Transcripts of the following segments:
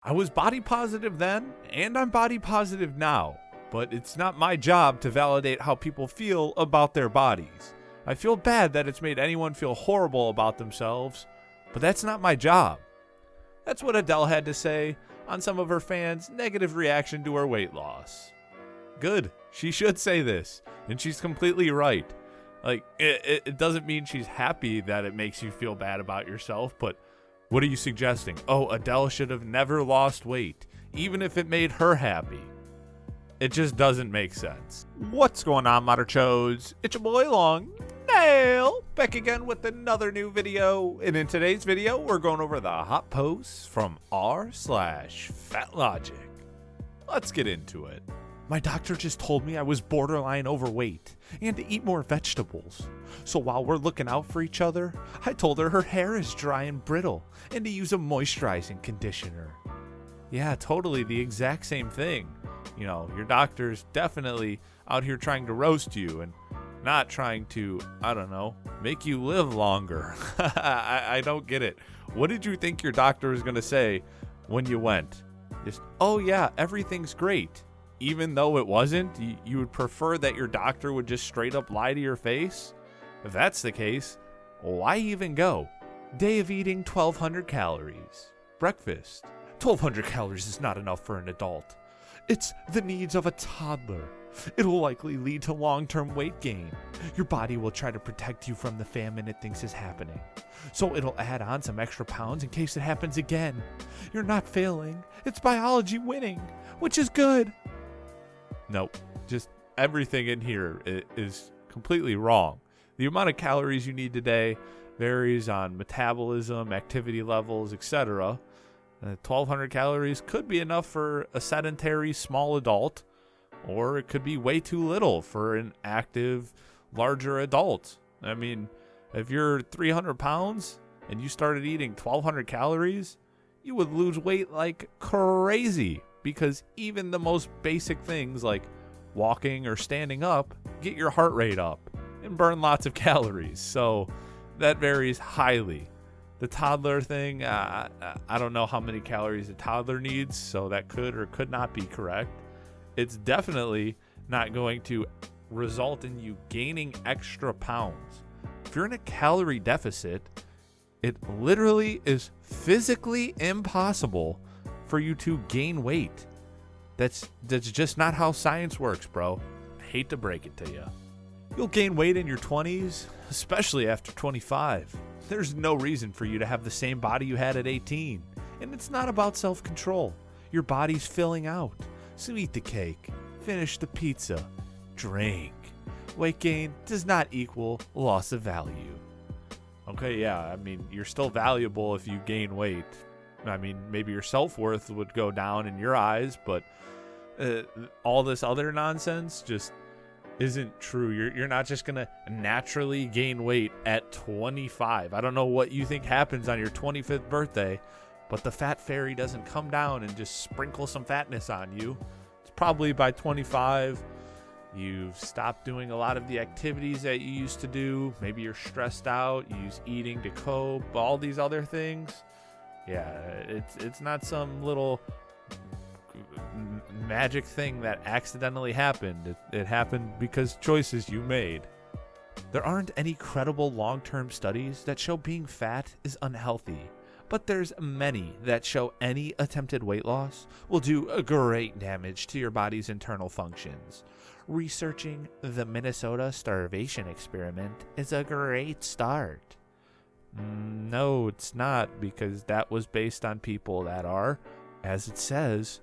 I was body positive then, and I'm body positive now, but it's not my job to validate how people feel about their bodies. I feel bad that it's made anyone feel horrible about themselves, but that's not my job. That's what Adele had to say on some of her fans' negative reaction to her weight loss. Good, she should say this, and she's completely right. Like, it doesn't mean she's happy that it makes you feel bad about yourself, but what are you suggesting? Oh, Adele should have never lost weight, even if it made her happy. It just doesn't make sense. What's going on, Moderchos? It's your boy Long Nail, back again with another new video. And in today's video, we're going over the hot posts from r/FatLogic. Let's get into it. My doctor just told me I was borderline overweight and to eat more vegetables. So while we're looking out for each other, I told her hair is dry and brittle and to use a moisturizing conditioner. Yeah, totally the exact same thing. You know, your doctor's definitely out here trying to roast you and not trying to, I don't know, make you live longer. I don't get it. What did you think your doctor was going to say when you went? Just, oh yeah, everything's great. Even though it wasn't, you would prefer that your doctor would just straight up lie to your face? If that's the case, why even go? Day of eating 1,200 calories. Breakfast. 1,200 calories is not enough for an adult. It's the needs of a toddler. It will likely lead to long-term weight gain. Your body will try to protect you from the famine it thinks is happening. So it'll add on some extra pounds in case it happens again. You're not failing. It's biology winning, which is good. Nope, just everything in here is completely wrong. The amount of calories you need today varies on metabolism, activity levels, etc. 1,200 calories could be enough for a sedentary small adult, or it could be way too little for an active, larger adult. I mean, if you're 300 pounds and you started eating 1,200 calories, you would lose weight like crazy. Because even the most basic things like walking or standing up get your heart rate up and burn lots of calories. So that varies highly. The toddler thing, I don't know how many calories a toddler needs, so that could or could not be correct. It's definitely not going to result in you gaining extra pounds. If you're in a calorie deficit, it literally is physically impossible for you to gain weight. That's just not how science works, bro. I hate to break it to you. You'll gain weight in your 20s, especially after 25. There's no reason for you to have the same body you had at 18. And it's not about self-control. Your body's filling out. So eat the cake, finish the pizza, drink. Weight gain does not equal loss of value. Okay, yeah, I mean, you're still valuable if you gain weight. I mean, maybe your self-worth would go down in your eyes, but all this other nonsense just isn't true. You're not just going to naturally gain weight at 25. I don't know what you think happens on your 25th birthday, but the fat fairy doesn't come down and just sprinkle some fatness on you. It's probably by 25, you've stopped doing a lot of the activities that you used to do. Maybe you're stressed out, you use eating to cope, all these other things. Yeah, it's not some little magic thing that accidentally happened. It happened because choices you made. There aren't any credible long-term studies that show being fat is unhealthy, but there's many that show any attempted weight loss will do a great damage to your body's internal functions. Researching the Minnesota starvation experiment is a great start. No, it's not, because that was based on people that are, as it says,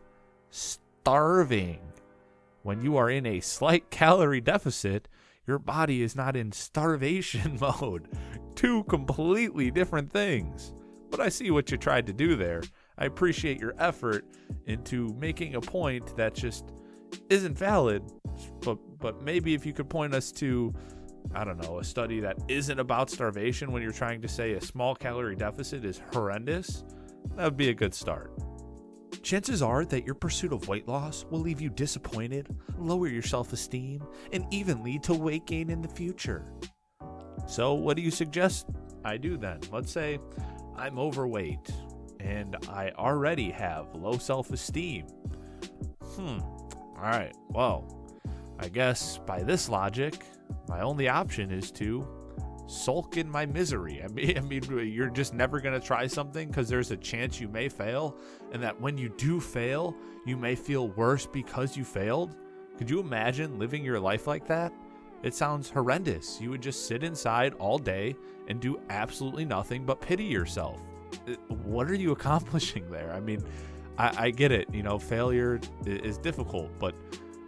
starving. When you are in a slight calorie deficit, your body is not in starvation mode. Two completely different things. But I see what you tried to do there. I appreciate your effort into making a point that just isn't valid. But maybe if you could point us to, I don't know, a study that isn't about starvation when you're trying to say a small calorie deficit is horrendous, that would be a good start. Chances are that your pursuit of weight loss will leave you disappointed, lower your self-esteem, and even lead to weight gain in the future. So what do you suggest I do then? Let's say I'm overweight and I already have low self-esteem. Alright, well, I guess by this logic, my only option is to sulk in my misery. I mean, you're just never going to try something because there's a chance you may fail, and that when you do fail, you may feel worse because you failed. Could you imagine living your life like that? It sounds horrendous. You would just sit inside all day and do absolutely nothing but pity yourself. What are you accomplishing there? I mean, I get it. Failure is difficult, but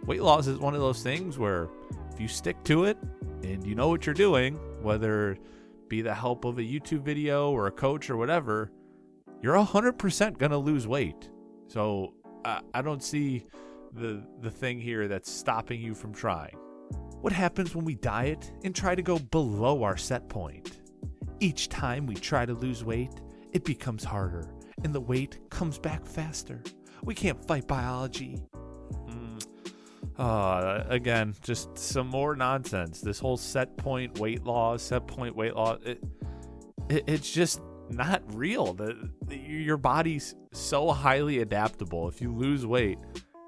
weight loss is one of those things where if you stick to it and you know what you're doing, whether it be the help of a YouTube video or a coach or whatever, you're 100% going to lose weight. So I don't see the thing here that's stopping you from trying. What happens when we diet and try to go below our set point? Each time we try to lose weight, it becomes harder, and the weight comes back faster. We can't fight biology. Again, just some more nonsense. This whole set point weight loss, it's just not real. Your body's so highly adaptable. If you lose weight,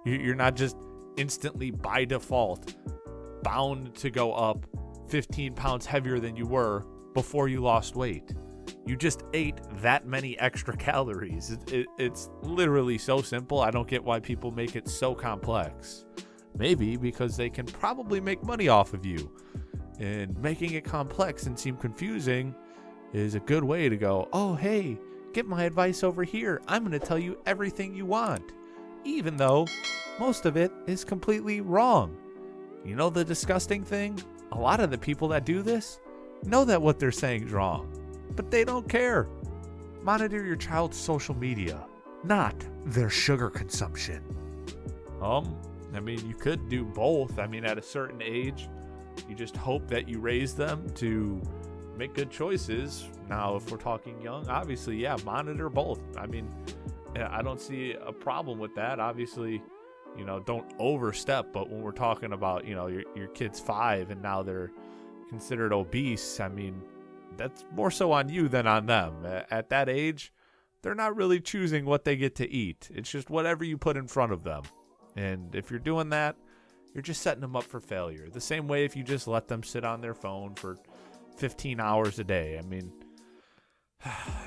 you're not just instantly by default bound to go up 15 pounds heavier than you were before you lost weight. You just ate that many extra calories. It's literally so simple. I don't get why people make it so complex. Maybe because they can probably make money off of you. And making it complex and seem confusing is a good way to go, oh, hey, get my advice over here. I'm going to tell you everything you want. Even though most of it is completely wrong. You know the disgusting thing? A lot of the people that do this know that what they're saying is wrong, but they don't care. Monitor your child's social media, not their sugar consumption. You could do both. At a certain age, you just hope that you raise them to make good choices. Now, if we're talking young, obviously, yeah, monitor both. I don't see a problem with that. Obviously, don't overstep, but when we're talking about, your kid's 5 and now they're considered obese, that's more so on you than on them. At that age, they're not really choosing what they get to eat. It's just whatever you put in front of them. And if you're doing that, you're just setting them up for failure. The same way if you just let them sit on their phone for 15 hours a day.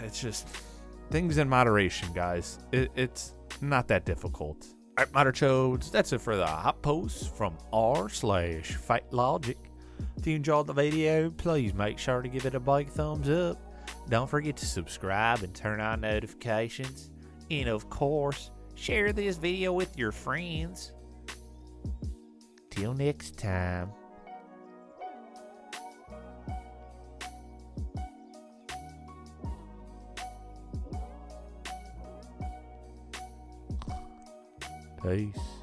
It's just things in moderation, guys. It's not that difficult. All right, Moderchodes, that's it for the hot post from r/FatLogic. If you enjoyed the video, please make sure to give it a big thumbs up. Don't forget to subscribe and turn on notifications. And of course, share this video with your friends. Till next time. Peace.